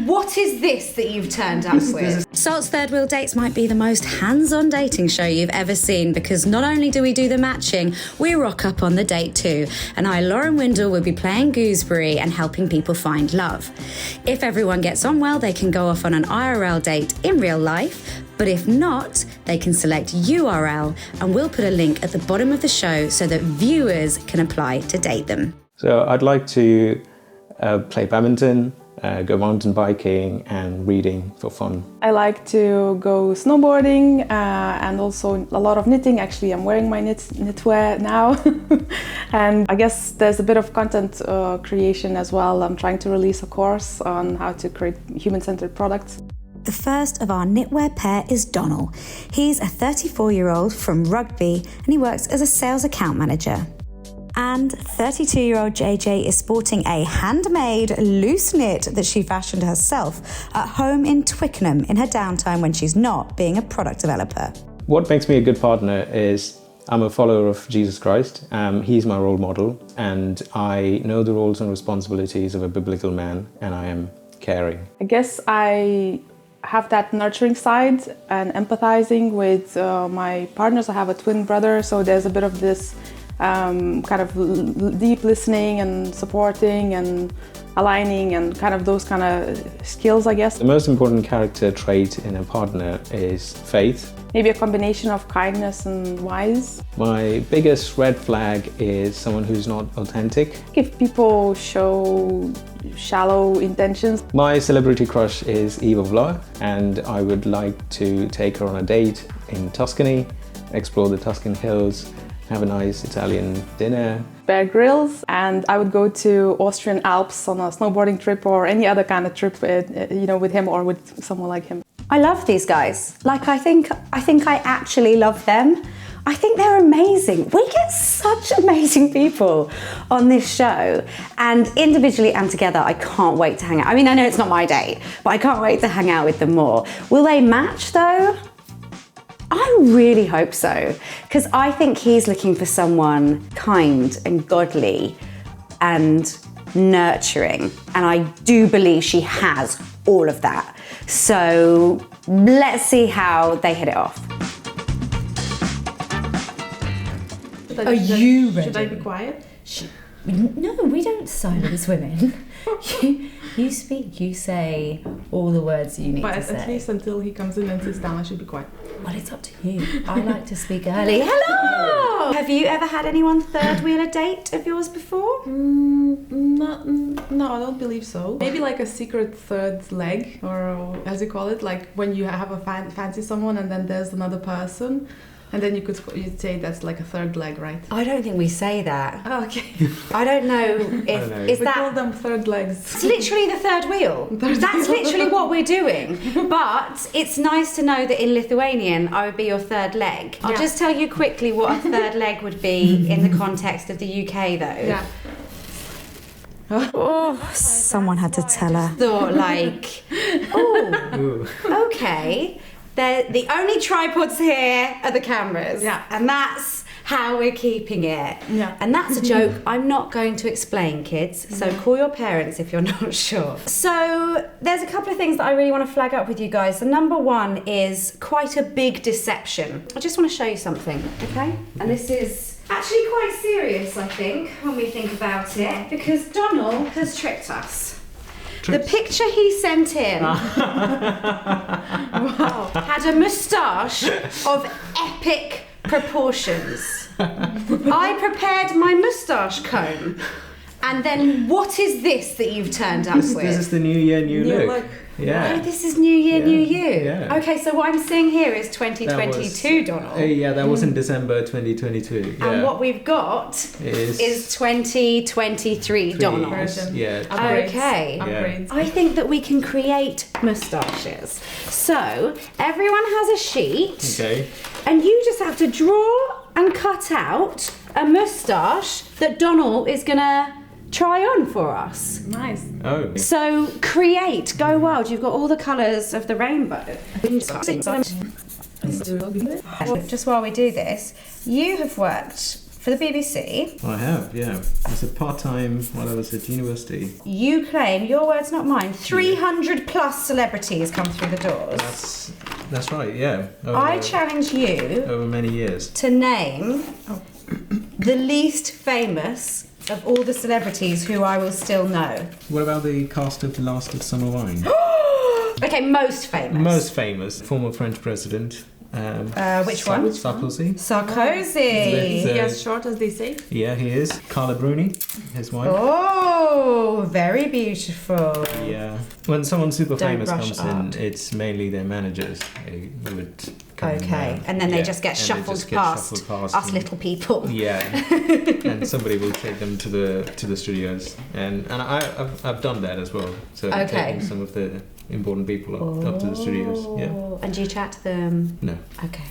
What is this that you've turned up with? Salt's Third Wheel Dates might be the most hands-on dating show you've ever seen, because not only do we do the matching, we rock up on the date too. And I, Lauren Windle, will be playing gooseberry and helping people find love. If everyone gets on well, they can go off on an IRL date in real life. But if not, they can select URL, and we'll put a link at the bottom of the show so that viewers can apply to date them. So I'd like to play badminton, go mountain biking and reading for fun. I like to go snowboarding and also a lot of knitting. Actually, I'm wearing my knitwear now. And I guess there's a bit of content creation as well. I'm trying to release a course on how to create human-centered products. The first of our knitwear pair is Donald. He's a 34-year-old from Rugby and he works as a sales account manager. And 32-year-old JJ is sporting a handmade loose knit that she fashioned herself at home in Twickenham in her downtime when she's not being a product developer. What makes me a good partner is I'm a follower of Jesus Christ. He's my role model, and I know the roles and responsibilities of a biblical man, and I am caring. I guess I have that nurturing side and empathizing with my partners. I have a twin brother, so there's a bit of this kind of deep listening and supporting and aligning and kind of those kind of skills, I guess. The most important character trait in a partner is faith. Maybe a combination of kindness and wise. My biggest red flag is someone who's not authentic. If people show shallow intentions. My celebrity crush is Eva Vla, and I would like to take her on a date in Tuscany, explore the Tuscan hills, have a nice Italian dinner. Bear Grylls, and I would go to Austrian Alps on a snowboarding trip or any other kind of trip, with him or with someone like him. I love these guys. Like, I think I actually love them. I think they're amazing. We get such amazing people on this show, and individually and together, I can't wait to hang out. I mean, I know it's not my date, but I can't wait to hang out with them more. Will they match though? I really hope so, because I think he's looking for someone kind and godly and nurturing, and I do believe she has all of that. So let's see how they hit it off. Are you ready? Should I be quiet? No, we don't silence women. You speak, you say all the words you need to say. But at least until he comes in and sits down, I should be quiet. Well, it's up to you. I like to speak early. Hello! Have you ever had anyone third wheel a date of yours before? No, I don't believe so. Maybe like a secret third leg, or as you call it, like when you have a fancy someone and then there's another person. And then you'd say that's like a third leg, right? I don't think we say that. Oh, okay. I don't know if we call them third legs. It's literally the third wheel. That's literally what we're doing. But it's nice to know that in Lithuanian, I would be your third leg. I'll just tell you quickly what a third leg would be in the context of the UK, though. Yeah. Oh, someone had to tell her. Thought like, oh, okay. The only tripods here are the cameras. Yeah. And that's how we're keeping it. Yeah. And that's a joke I'm not going to explain, kids. So call your parents if you're not sure. So there's a couple of things that I really want to flag up with you guys. The number one is quite a big deception. I just want to show you something, okay? And this is actually quite serious, I think, when we think about it, because Donald has tricked us. The picture he sent in had a moustache of epic proportions. I prepared my moustache comb, and then what is this that you've turned up with? This is the new year, new look. Yeah. Oh, this is New Year, New You. Yeah. Okay, so what I'm seeing here is 2022, Donald. Yeah, that was in December 2022. Yeah. And what we've got is 2023, Donald. Yeah. Okay. Upgrades. I think that we can create moustaches. So everyone has a sheet. Okay. And you just have to draw and cut out a moustache that Donald is gonna try on for us. Nice. Oh. So create, go wild. You've got all the colours of the rainbow. Just while we do this, you have worked for the BBC. I have, yeah. As a part-time while I was at university. You claim, your words not mine, 300 plus celebrities come through the doors. That's right, yeah. I challenge you over many years to name the least famous of all the celebrities who I will still know. What about the cast of The Last of Summer Wine? Okay, most famous. Most famous. Former French president. Which one? Sarkozy. Sarkozy. He as short as they say. Yeah, he is. Carla Bruni, his wife. Oh, very beautiful. Yeah. When someone super Don't famous rush comes art. in, it's mainly their managers who would come in, Okay, and then they just get shuffled past us and- little people. Yeah, and somebody will take them to the studios, and I've done that as well. So Okay. taking some of the important people up to the studios. Yeah. And do you chat to them? No. Okay.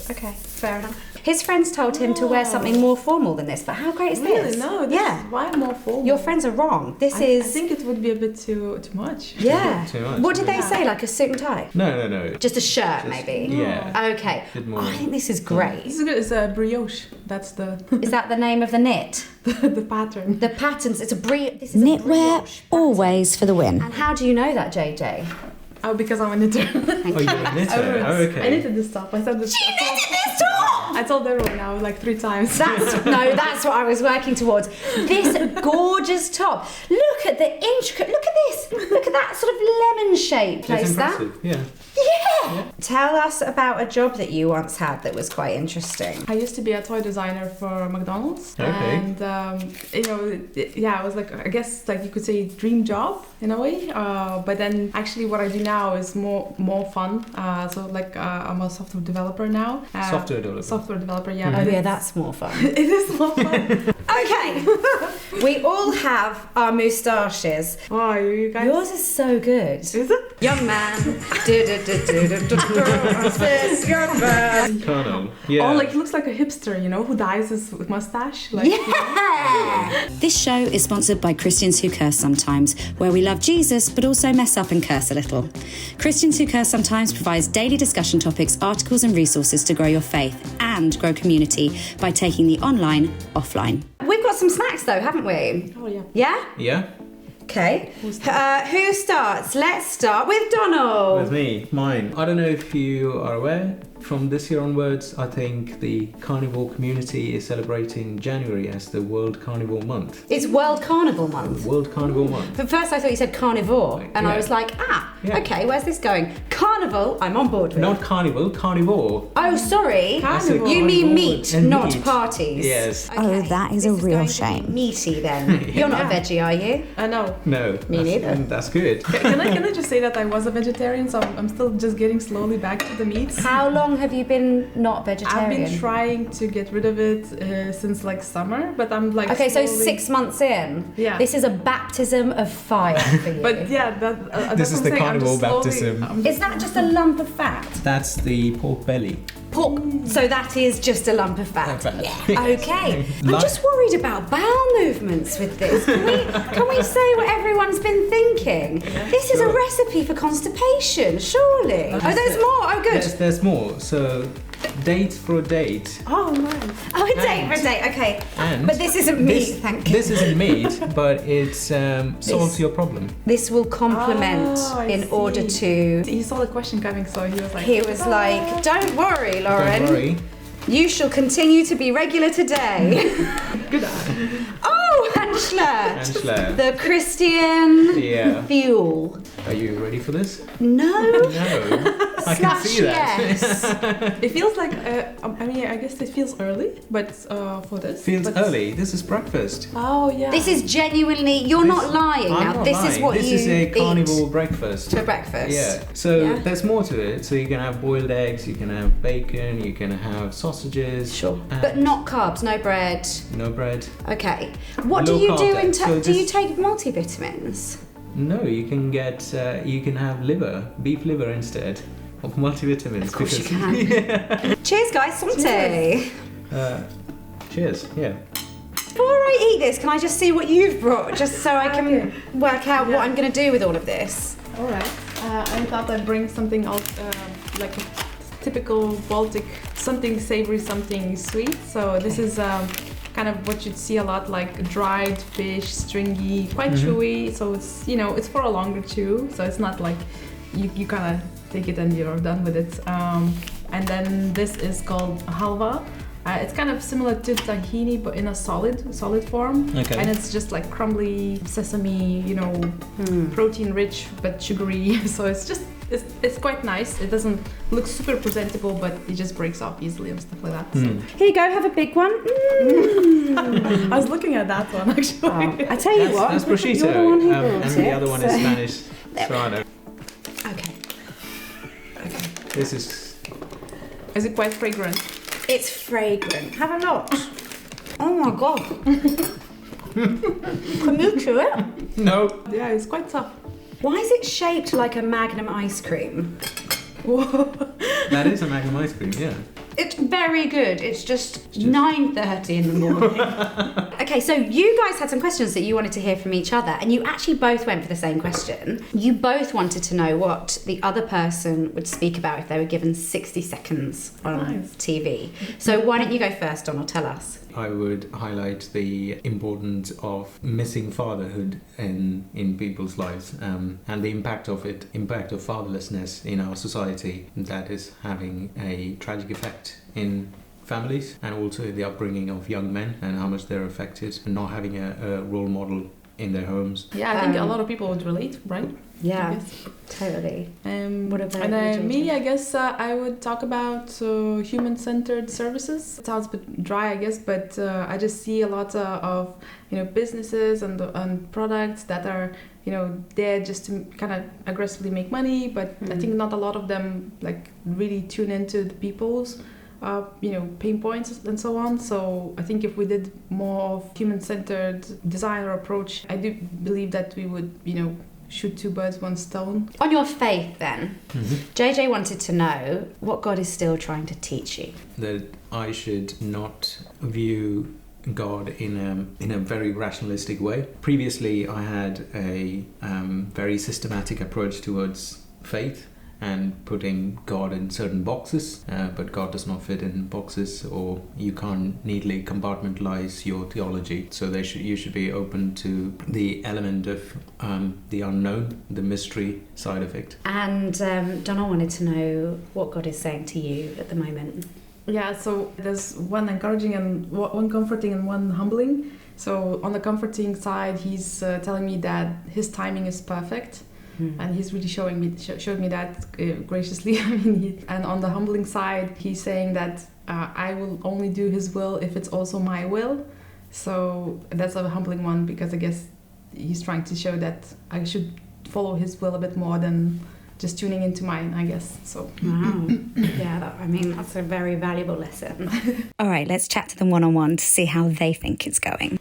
Okay, fair enough. His friends told him to wear something more formal than this, but how great is Really? this? No. Yeah. Why more formal? Your friends are wrong. This I is. think it would be a bit too much. Yeah. Too much, What did they yeah. say? Like a suit and tie? No. Just a shirt, maybe? Yeah. Okay. Bit more- I think this is great. This is good. It's a brioche. That's the Is that the name of the knit? the pattern. The patterns. It's a This is a Knitwear, brioche pattern. always for the win. And how do you know that, JJ? Oh, because I'm a knitter. Oh, you're a knitter. Oh, okay. I knitted this top. I said this. She knitted this top! I told everyone now like 3 times. That's what I was working towards. This gorgeous top. Look at the intricate. Look at this. Look at that sort of lemon shape. That's Place that. impressive. Yeah. Yeah. Tell us about a job that you once had that was quite interesting. I used to be a toy designer for McDonald's, Okay. and it was like, I guess like you could say dream job in a way. But then actually what I do now is more fun. So like I'm a software developer now. Software developer. Software developer, yeah. Oh yeah, that's more fun. It is more fun. Okay. We all have our moustaches. Oh, you guys. Yours is so good. Is it? Young man. Young man. Colonel. Yeah. Oh, like he looks like a hipster, who dyes his mustache. Like, Yeah. This show is sponsored by Christians Who Curse Sometimes, where we love Jesus but also mess up and curse a little. Christians Who Curse Sometimes provides daily discussion topics, articles and resources to grow your faith and grow community by taking the online offline. We've got some snacks though, haven't we? Oh yeah. Yeah? Yeah. Okay. Who starts? Let's start with Donald. With me, mine. I don't know if you are aware, from this year onwards, I think the carnivore community is celebrating January as the World Carnivore Month. It's World Carnival Month. World Carnivore Month. But first I thought you said carnivore, and I Yeah. was like, Yeah. okay, where's this going? Carnival, I'm on board with. Not carnival, carnivore. Oh, sorry. Carnivore. You mean Carnivore meat, and not meat. parties. Yes. Oh, that is a this real going to be shame. meaty then. You're not a veggie, are you? No. No. Me neither. That's good. Can I just say that I was a vegetarian, so I'm still just getting slowly back to the meats. How long have you been not vegetarian? I've been trying to get rid of it since like summer, but I'm like Okay, so slowly- 6 months in. Yeah. This is a baptism of fire for you. But yeah, This is the carnivore baptism. Is that just a lump of fat? That's the pork belly. Pork. So that is just a lump of fat. Fat. Yeah. Okay. I'm Like- just worried about bowel movements with this. Can we say what everyone's been thinking? This is a sure. recipe for constipation, surely. Oh, there's more. Oh, good. Yes, there's more. So, date for a date. Oh no. Oh, a date for a date. Okay. And But this isn't meat, thank you. This isn't meat, but it solves your problem. This will complement Oh, I in see. order to. He saw the question coming, so he was like. He was like, "Don't worry, Lauren. Don't worry. You shall continue to be regular today." Good. Oh, Angela. Angela. The Christian Yeah. fuel. Are you ready for this? No. No. I can Slash see that. yes. It feels like I guess it feels early, but for this. Feels but- early. This is breakfast. Oh yeah. This is genuinely. You're not lying I'm now. not This lying. is what this you is a eat carnivore breakfast. for breakfast. Yeah. So Yeah. there's more to it. So you can have boiled eggs, you can have bacon, you can have sausages. Sure. and But not carbs. No bread. no bread. Okay. What do Low you carb do in diet. So do you this- take multivitamins? No, you can get you can have beef liver instead of multivitamins. Of course you because- can. Cheers, guys. Santé. Cheers. Yeah. Before I eat this, can I just see what you've brought, just so I can Okay. work out what I'm going to do with all of this? All right. I thought I'd bring something else, like typical Baltic, something savory, something sweet. So this is kind of what you'd see a lot, like dried fish, stringy, quite chewy. So it's, you know, it's for a longer chew. So it's not like you kind of take it and you're done with it. And then this is called halva. It's kind of similar to tahini, but in a solid form. Okay. And it's just like crumbly sesame, you know, protein rich but sugary. So it's quite nice. It doesn't look super presentable, but it just breaks off easily and stuff like that. So. Here you go, have a big one. I was looking at that one actually. Oh, I tell you what, That's prosciutto, you're the one who and brought the it, other one is so- Spanish serrano. Okay. This is... Is it quite fragrant? It's fragrant. Have a look. Oh my god. Can you chew it? No. Yeah, it's quite tough. Why is it shaped like a Magnum ice cream? That is a Magnum ice cream, yeah. It's very good. It's just 9:30 in the morning. Okay, so you guys had some questions that you wanted to hear from each other, and you actually both went for the same question. You both wanted to know what the other person would speak about if they were given 60 seconds on TV. So why don't you go first, Donald? Tell us. I would highlight the importance of missing fatherhood in people's lives, and the impact of fatherlessness in our society that is having a tragic effect in families, and also the upbringing of young men and how much they're affected and not having a role model in their homes. Yeah, I think a lot of people would relate, right? Yeah, I guess. Totally. What about me? I guess I would talk about human-centered services. It sounds a bit dry, I guess, but I just see a lot of businesses and products that are there just to kind of aggressively make money. But I think not a lot of them like really tune into the people's pain points and so on. So I think if we did more of human-centered design or approach, I do believe that we would shoot two birds, one stone. On your faith then, JJ wanted to know what God is still trying to teach you. That I should not view God in a very rationalistic way. Previously I had a very systematic approach towards faith and putting God in certain boxes, but God does not fit in boxes, or you can't neatly compartmentalize your theology. So you should be open to the element of the unknown, the mystery side of it. And Donald wanted to know what God is saying to you at the moment. Yeah, so there's one encouraging and one comforting and one humbling. So on the comforting side, he's telling me that his timing is perfect. And he's really showed me that graciously. I mean, and on the humbling side, he's saying that I will only do his will if it's also my will. So that's a humbling one, because I guess he's trying to show that I should follow his will a bit more than just tuning into mine, I guess. So wow. Yeah, that's a very valuable lesson. All right, let's chat to them one-on-one to see how they think it's going.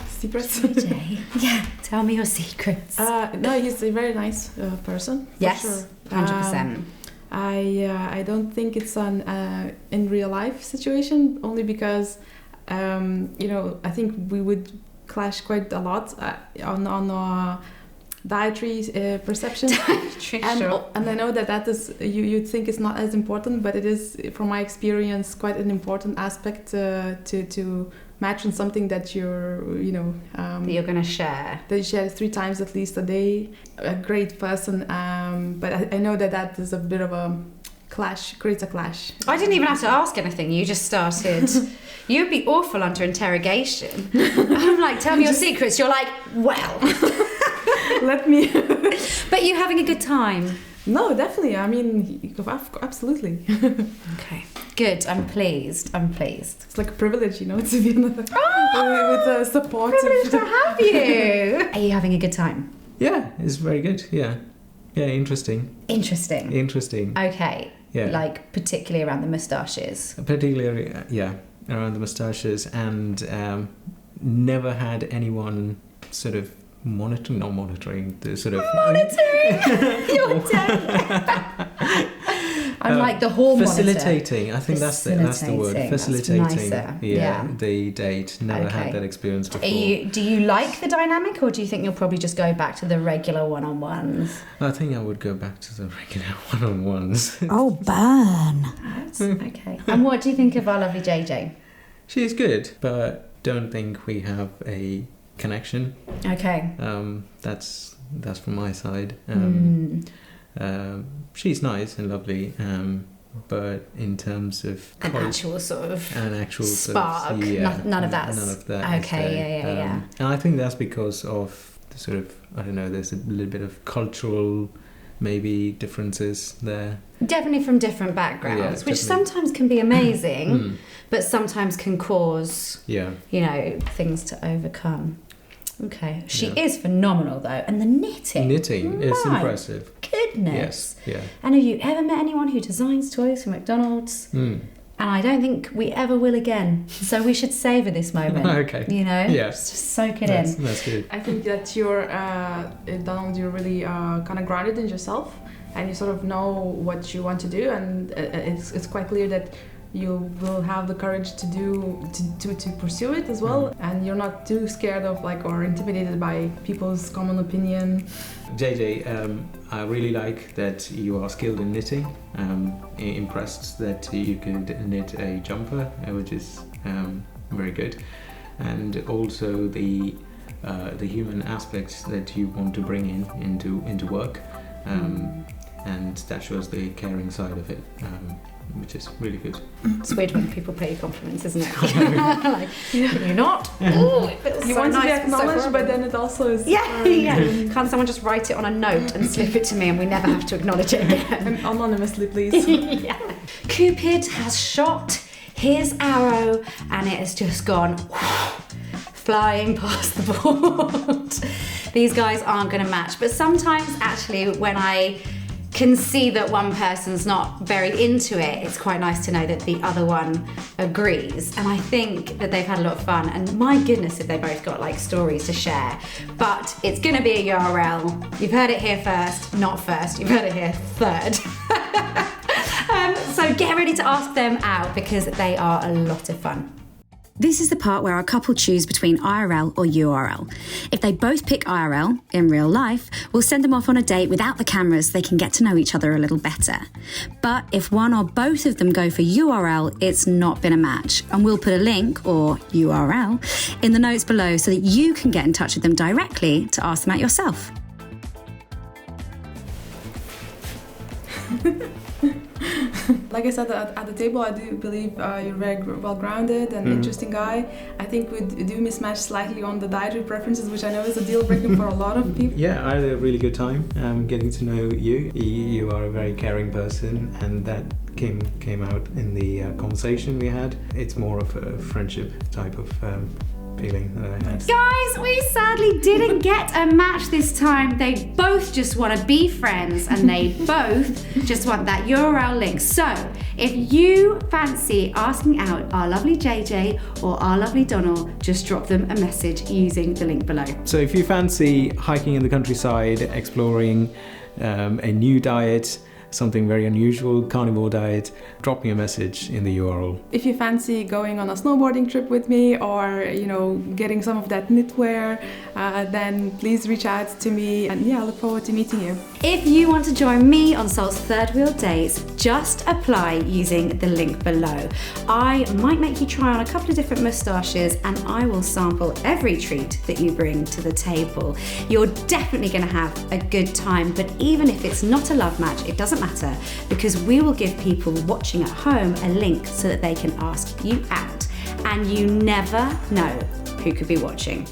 Secrets? JJ, yeah, tell me your secrets. No, he's a very nice person. Yes, sure. 100%. I don't think it's an in real life situation, only because I think we would clash quite a lot on dietary perception. And I know that is you think it's not as important, but it is, from my experience, quite an important aspect to match on something that you're that you're going to share. That you share 3 times at least a day. A great person, but I know that is a bit of a clash, creates a clash. I didn't even have to ask anything, you just started. You'd be awful under interrogation. I'm like, tell me your secrets. You're like, well. Let me. But you're having a good time. No, definitely. I mean, absolutely. Okay, good. I'm pleased. It's like a privilege, to be with a supportive. Privileged to have you. Are you having a good time? Yeah, it's very good. Yeah, interesting. Interesting. Okay. Yeah. Like particularly around the moustaches. Particularly, around the moustaches, and never had anyone sort of monitoring the sort of monitoring. You're dead. I'm like the hall facilitating. monitor. I think that's the word. Facilitating. That's nicer. Yeah. The date. Never had that experience before. Do you like the dynamic, or do you think you'll probably just go back to the regular one-on-ones? I think I would go back to the regular one-on-ones. Oh, burn. Okay. And what do you think of our lovely JJ? She's good, but don't think we have a connection. Okay. That's from my side. She's nice and lovely, but in terms of an actual sort of spark, none of that. Okay, yeah. And I think that's because of the sort of, I don't know, there's a little bit of cultural maybe differences there. Definitely from different backgrounds, which sometimes can be amazing, but sometimes can cause, things to overcome. Okay. She is phenomenal, though. And the knitting. It's impressive. Goodness. Yes, yeah. And have you ever met anyone who designs toys for McDonald's? And I don't think we ever will again. So we should savour this moment. Okay. Just soak it in. That's good. I think that you're, Donald, you're really kind of grounded in yourself, and you sort of know what you want to do, and it's quite clear that you will have the courage to pursue it as well, and you're not too scared of or intimidated by people's common opinion. JJ, I really like that you are skilled in knitting. Impressed that you could knit a jumper, which is very good, and also the human aspects that you want to bring into work, and that shows the caring side of it. Which is really good. It's weird when people pay you compliments, isn't it? Can you not? Oh, it feels you so want nice, to be acknowledged, so but then it also is... Yeah. Can't someone just write it on a note and slip it to me and we never have to acknowledge it again? Anonymously, please. Cupid has shot his arrow and it has just gone flying past the board. These guys aren't going to match, but sometimes actually when I can see that one person's not very into it, it's quite nice to know that the other one agrees. And I think that they've had a lot of fun, and my goodness if they both got stories to share. But it's gonna be a URL. You've heard it here first, not first, you've heard it here third. So get ready to ask them out because they are a lot of fun. This is the part where our couple choose between IRL or URL. If they both pick IRL, in real life, we'll send them off on a date without the cameras so they can get to know each other a little better. But if one or both of them go for URL, it's not been a match. And we'll put a link, or URL, in the notes below so that you can get in touch with them directly to ask them out yourself. Like I said at the table, I do believe you're very well-grounded and interesting guy. I think we do mismatch slightly on the dietary preferences, which I know is a deal breaker for a lot of people. Yeah, I had a really good time getting to know you. You are a very caring person, and that came out in the conversation we had. It's more of a friendship type of feeling that I had. Guys, we sadly didn't get a match this time. They both just want to be friends and they both just want that URL link. So if you fancy asking out our lovely JJ or our lovely Donald, just drop them a message using the link below. So if you fancy hiking in the countryside, exploring a new diet, something very unusual, carnivore diet, drop me a message in the URL. If you fancy going on a snowboarding trip with me or, getting some of that knitwear, then please reach out to me, and I look forward to meeting you. If you want to join me on Sol's Third Wheel Dates, just apply using the link below. I might make you try on a couple of different moustaches and I will sample every treat that you bring to the table. You're definitely going to have a good time, but even if it's not a love match, it doesn't matter because we will give people watching at home a link so that they can ask you out. And you never know who could be watching.